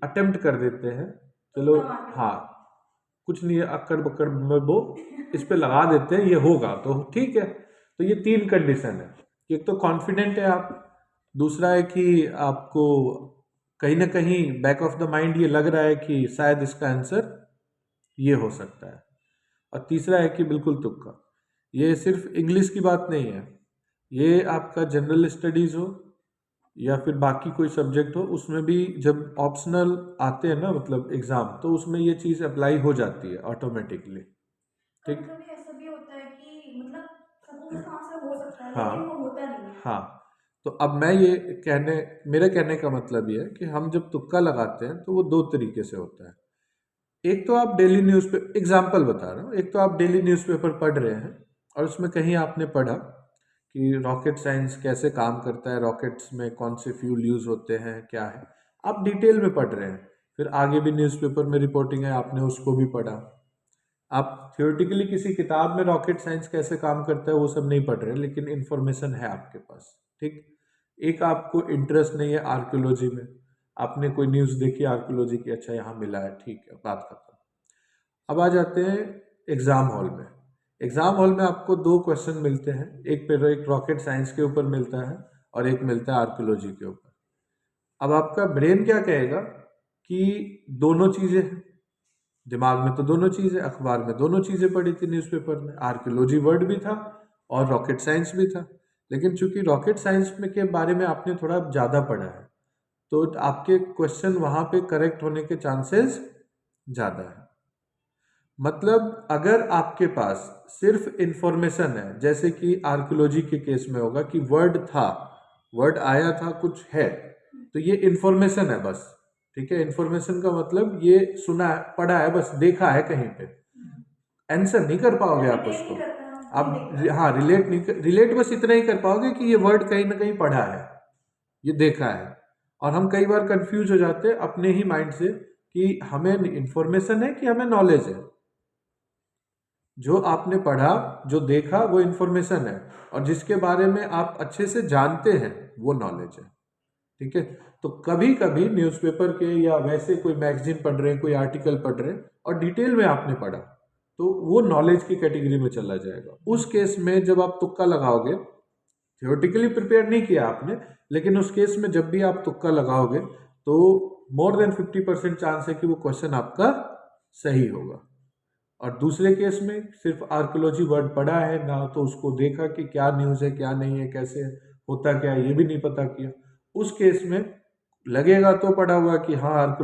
Attempt कर देते हैं, चलो हाँ कुछ नहीं है, अक्कड़ बक्कड़ में वो इस पे लगा देते हैं, ये होगा तो ठीक है। तो ये तीन कंडीशन है, एक तो कॉन्फिडेंट है आप, दूसरा है कि आपको कहीं ना कहीं बैक ऑफ द माइंड ये लग रहा है कि शायद इसका आंसर ये हो सकता है, और तीसरा है कि बिल्कुल तुक्का। ये सिर्फ इंग्लिश की बात नहीं है, ये आपका जनरल स्टडीज हो या फिर बाकी कोई सब्जेक्ट हो, उसमें भी जब ऑप्शनल आते हैं ना, मतलब एग्जाम, तो उसमें ये चीज़ अप्लाई हो जाती है ऑटोमेटिकली। कभी ठीक। कभी ऐसा भी होता है कि मतलब सपोज उसका आंसर हो सकता है लेकिन वो हाँ। होता नहीं है। हाँ। तो अब मैं ये कहने मेरे कहने का मतलब ये है कि हम जब तुक्का लगाते हैं तो वो दो तरीके से होता है। एक तो आप डेली न्यूज़ पे एग्जाम्पल बता रहा हूँ, एक तो आप डेली न्यूज़पेपर पढ़ रहे हैं और उसमें कहीं आपने पढ़ा कि रॉकेट साइंस कैसे काम करता है, रॉकेट्स में कौन से फ्यूल यूज़ होते हैं, क्या है, आप डिटेल में पढ़ रहे हैं। फिर आगे भी न्यूज़पेपर में रिपोर्टिंग है, आपने उसको भी पढ़ा। आप थियोरेटिकली किसी किताब में रॉकेट साइंस कैसे काम करता है वो सब नहीं पढ़ रहे, लेकिन इन्फॉर्मेशन है आपके पास। ठीक। एक आपको इंटरेस्ट नहीं है आर्कियोलॉजी में, आपने कोई न्यूज़ देखी आर्कियोलॉजी की, अच्छा यहाँ मिला है, ठीक है, बात खत्म। अब आ जाते हैं एग्जाम हॉल में। एग्जाम हॉल में आपको दो क्वेश्चन मिलते हैं, एक पे एक रॉकेट साइंस के ऊपर मिलता है और एक मिलता है आर्कियोलॉजी के ऊपर। अब आपका ब्रेन क्या कहेगा कि दोनों चीजें हैं, दिमाग में तो दोनों चीजें, अखबार में दोनों चीजें पढ़ी थी, न्यूज़पेपर में आर्कियोलॉजी वर्ड भी था और रॉकेट साइंस भी था। लेकिन चूंकि रॉकेट साइंस में के बारे में आपने थोड़ा ज्यादा पढ़ा है, तो आपके क्वेश्चन वहां पे करेक्ट होने के चांसेस ज्यादा है। मतलब अगर आपके पास सिर्फ इंफॉर्मेशन है, जैसे कि आर्कियोलॉजी के केस में होगा कि वर्ड था, वर्ड आया था, कुछ है, तो ये इंफॉर्मेशन है बस। ठीक है, इंफॉर्मेशन का मतलब ये सुना है, पढ़ा है, बस देखा है कहीं पे, आंसर नहीं कर पाओगे मतलब आप रिलेट उसको। नहीं करता हम नहीं आप देख पाते। हाँ रिलेट नहीं रिलेट बस इतना ही कर पाओगे कि ये वर्ड कहीं ना कहीं पढ़ा है, ये देखा है। और हम कई बार कंफ्यूज हो जाते हैं अपने ही माइंड से कि हमें इंफॉर्मेशन है कि हमें नॉलेज है। जो आपने पढ़ा, जो देखा, वो इन्फॉर्मेशन है, और जिसके बारे में आप अच्छे से जानते हैं वो नॉलेज है। ठीक है। तो कभी कभी न्यूज़पेपर के या वैसे कोई मैगजीन पढ़ रहे हैं, कोई आर्टिकल पढ़ रहे हैं और डिटेल में आपने पढ़ा, तो वो नॉलेज की कैटेगरी में चला जाएगा। उस केस में जब आप तुक्का लगाओगे, थियोरेटिकली प्रिपेयर नहीं किया आपने, लेकिन उस केस में जब भी आप तुक्का लगाओगे तो मोर देन 50% चांस है कि वो क्वेश्चन आपका सही होगा। और दूसरे केस में सिर्फ आर्कियोलॉजी वर्ड पढ़ा है ना, तो उसको देखा कि क्या न्यूज़ है क्या नहीं है, कैसे होता क्या है, ये भी नहीं पता किया, उस केस में लगेगा तो पढ़ा हुआ कि हाँ